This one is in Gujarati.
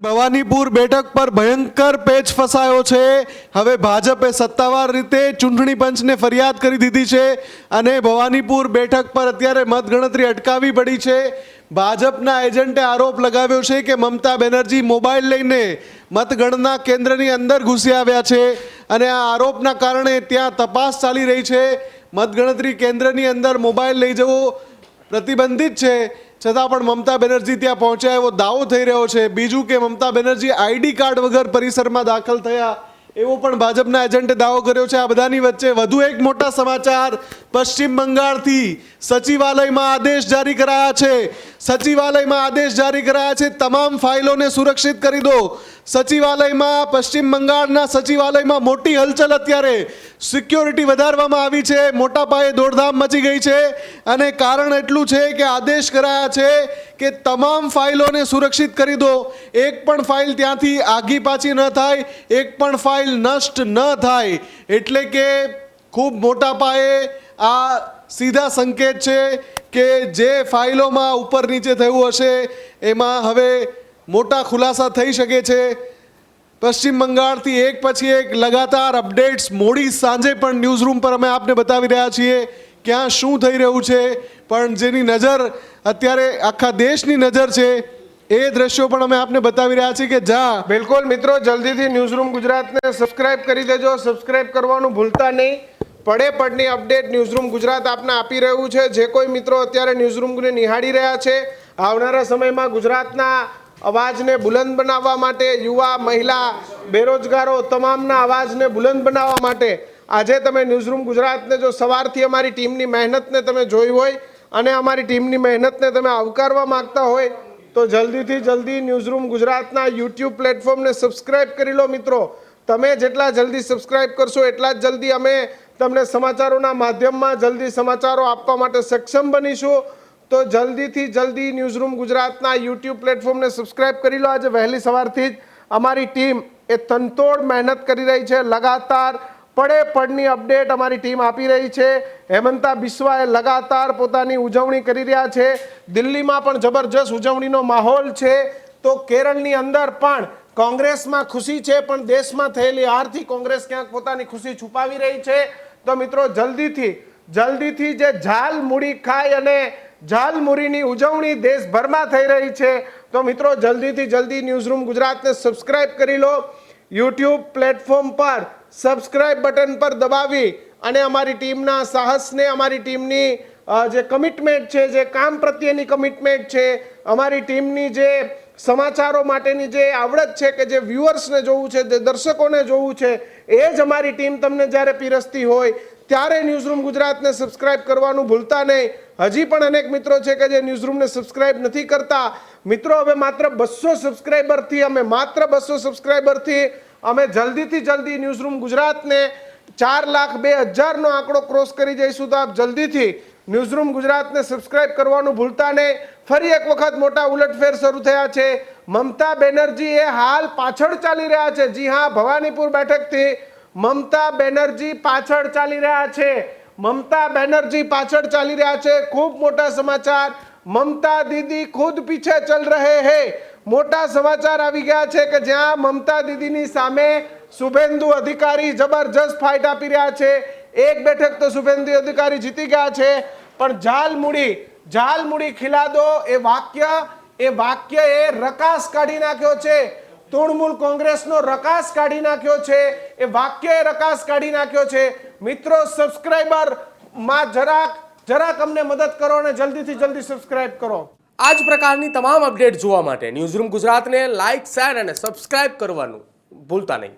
ભવાનીપુર બેઠક પર ભયંકર પેચ ફસાયો છે। હવે ભાજપે સત્તાવાર રીતે ચૂંટણી પંચને ફરિયાદ કરી દીધી છે અને ભવાનીપુર બેઠક પર અત્યારે મતગણતરી અટકાવી પડી છે। ભાજપના એજન્ટે આરોપ લગાવ્યો છે કે મમતા બેનર્જી મોબાઈલ લઈને મતગણના કેન્દ્રની અંદર ઘૂસી આવ્યા છે અને આ આરોપના કારણે ત્યાં તપાસ ચાલી રહી છે। મતગણતરી કેન્દ્રની અંદર મોબાઈલ લઈ જવો પ્રતિબંધિત છે, છતાં પણ મમતા બેનર્જી ત્યાં પહોંચ્યા એવો દાવો થઈ રહ્યો છે। બીજું કે મમતા બેનર્જી આઈડી કાર્ડ વગર પરિસરમાં દાખલ થયા એવો પણ ભાજપના એજન્ટે દાવો કર્યો છે। આ બધાની વચ્ચે વધુ એક મોટા સમાચાર પશ્ચિમ બંગાળથી સચિવાલયમાં આદેશ જારી કરાયા છે। સચિવાલયમાં આદેશ જારી કરાયા છે, તમામ ફાઇલોને સુરક્ષિત કરી દો। સચિવાલયમાં પશ્ચિમ બંગાળના સચિવાલયમાં મોટી હલચલ, અત્યારે સિક્યોરિટી વધારવામાં આવી છે, મોટા પાયે દોડધામ મચી ગઈ છે અને કારણ એટલું છે કે આદેશ કરાયા છે કે તમામ ફાઇલોને સુરક્ષિત કરી દો। એક પણ ફાઇલ ત્યાંથી આગી પાછી ન થાય, એક પણ ફાઇલ નષ્ટ ન થાય। એટલે કે ખૂબ મોટા પાયે આ સીધા સંકેત છે કે જે ફાઇલોમાં ઉપર નીચે થયું હશે એમાં હવે મોટા ખુલાસા થઈ શકે છે। પશ્ચિમ બંગાળથી એક પછી એક લગાતાર અપડેટ્સ મોડી સાંજે પણ ન્યૂઝરૂમ પર અમે આપને બતાવી રહ્યા છીએ ક્યાં શું થઈ રહ્યું છે, પણ જેની નજર અત્યારે આખા દેશની નજર છે એ દ્રશ્યો પણ અમે આપને બતાવી રહ્યા છીએ કે જ્યાં બિલકુલ મિત્રો, જલ્દીથી ન્યૂઝરૂમ ગુજરાતને સબસ્ક્રાઇબ કરી દેજો, સબસ્ક્રાઇબ કરવાનું ભૂલતા નહીં। પડે પડની અપડેટ ન્યૂઝરૂમ ગુજરાત આપને આપી રહ્યું છે। જે કોઈ મિત્રો અત્યારે ન્યૂઝરૂમને નિહાળી રહ્યા છે, આવનારા સમયમાં ગુજરાતના અવાજને બુલંદ બનાવવા માટે, યુવા, મહિલા, બેરોજગારો તમામના અવાજને બુલંદ બનાવવા માટે આજે તમે ન્યૂઝરૂમ ગુજરાતને જો સવારથી અમારી ટીમની મહેનતને તમે જોઈ હોય અને અમારી ટીમની મહેનતને તમે આવકારવા માંગતા હોય તો જલ્દીથી જલ્દી ન્યૂઝરૂમ ગુજરાતના યુટ્યુબ પ્લેટફોર્મને સબસ્ક્રાઇબ કરી લો મિત્રો। તમે જેટલા જલ્દી સબસ્ક્રાઇબ કરશો એટલા જ જલ્દી અમે તમને સમાચારોના માધ્યમમાં જલ્દી સમાચારો આપવા માટે સક્ષમ બનીશું। તો જલ્દીથી જલ્દી ન્યૂઝરૂમ ગુજરાતના યુટ્યુબ પ્લેટફોર્મને સબસ્ક્રાઇબ કરી લો। આજે વહેલી સવારથી જ અમારી ટીમ એ તનતોડ મહેનત કરી રહી છે, લગાતાર પડે પડની અપડેટ અમારી ટીમ આપી રહી છે। હેમંતા બિસ્વાએ લગાતાર પોતાની ઉજવણી કરી રહ્યા છે, દિલ્હીમાં પણ જબરજસ્ત ઉજવણીનો માહોલ છે, તો કેરળની અંદર પણ કોંગ્રેસમાં ખુશી છે, પણ દેશમાં થયેલી હારથી કોંગ્રેસ ક્યાંક પોતાની ખુશી છુપાવી રહી છે। તો મિત્રો જલ્દીથી જે ઝાલ મૂડી ખાય અને ઝાલમુરીની ઉજવણી દેશભરમાં થઈ રહી છે, તો મિત્રો જલ્દીથી જલ્દી ન્યૂઝરૂમ ગુજરાતને સબસ્ક્રાઇબ કરી લો। યુટ્યુબ પ્લેટફોર્મ પર સબસ્ક્રાઇબ બટન પર દબાવી અને અમારી ટીમના સાહસને, અમારી ટીમની જે કમિટમેન્ટ છે, જે કામ પ્રત્યેની કમિટમેન્ટ છે, અમારી ટીમની જે સમાચારો માટેની જે આવડત છે કે જે વ્યુઅર્સને જોવું છે, જે દર્શકોને જોવું છે, એ જ અમારી ટીમ તમને જ્યારે પીરસતી હોય ત્યારે ન્યૂઝરૂમ ગુજરાતને સબસ્ક્રાઇબ કરવાનું ભૂલતા નહીં। હજી પણ અનેક મિત્રો છે કે જે ન્યૂઝરૂમને સબસ્ક્રાઇબ નથી કરતા। મિત્રો હવે માત્ર 200 સબસ્ક્રાઇબરથી અમે જલ્દીથી જલ્દી ન્યૂઝરૂમ ગુજરાતને 4,02,000 નો આંકડો ક્રોસ કરી જઈશું। તો આપ જલ્દીથી ન્યૂઝરૂમ ગુજરાતને સબસ્ક્રાઇબ કરવાનું ભૂલતા નહીં। ફરી એક વખત મોટા ઉલટફેર શરૂ થયા છે। મમતા બેનર્જી એ હાલ પાછળ ચાલી રહ્યા છે। જી હા, ભવાનીપુર બેઠકથી મમતા બેનર્જી પાછળ ચાલી રહ્યા છે। મમતા બેનર્જી પાછળ ચાલી રહ્યા છે। ખૂબ મોટા સમાચાર, મમતા દીદી ખુદ પીછે ચલ રહે હૈ। મોટા સમાચાર આવી ગયા છે કે જ્યાં મમતા દીદીની સામે શુભેન્દુ અધિકારી જબરજસ્ત ફાઇટ આપી રહ્યા છે। એક બેઠક તો શુભેન્દુ અધિકારી જીતી ગયા છે, પણ ઝાલમુડી ખીલા દો એ વાક્ય એ રકાસ કાઢી નાખ્યો છે। તૃણમૂલ કોંગ્રેસનો રકાસ કાઢી નાખ્યો છે, એ વાક્યએ રકાસ કાઢી નાખ્યો છે। મિત્રો સબસ્ક્રાઇબરમાં જરાક અમને મદદ કરો અને જલ્દીથી જલ્દી સબસ્ક્રાઇબ કરો। આ જ પ્રકારની તમામ અપડેટ જોવા માટે ન્યૂઝરૂમ ગુજરાતને લાઇક, શેર અને સબસ્ક્રાઇબ કરવાનું ભૂલતા નહીં।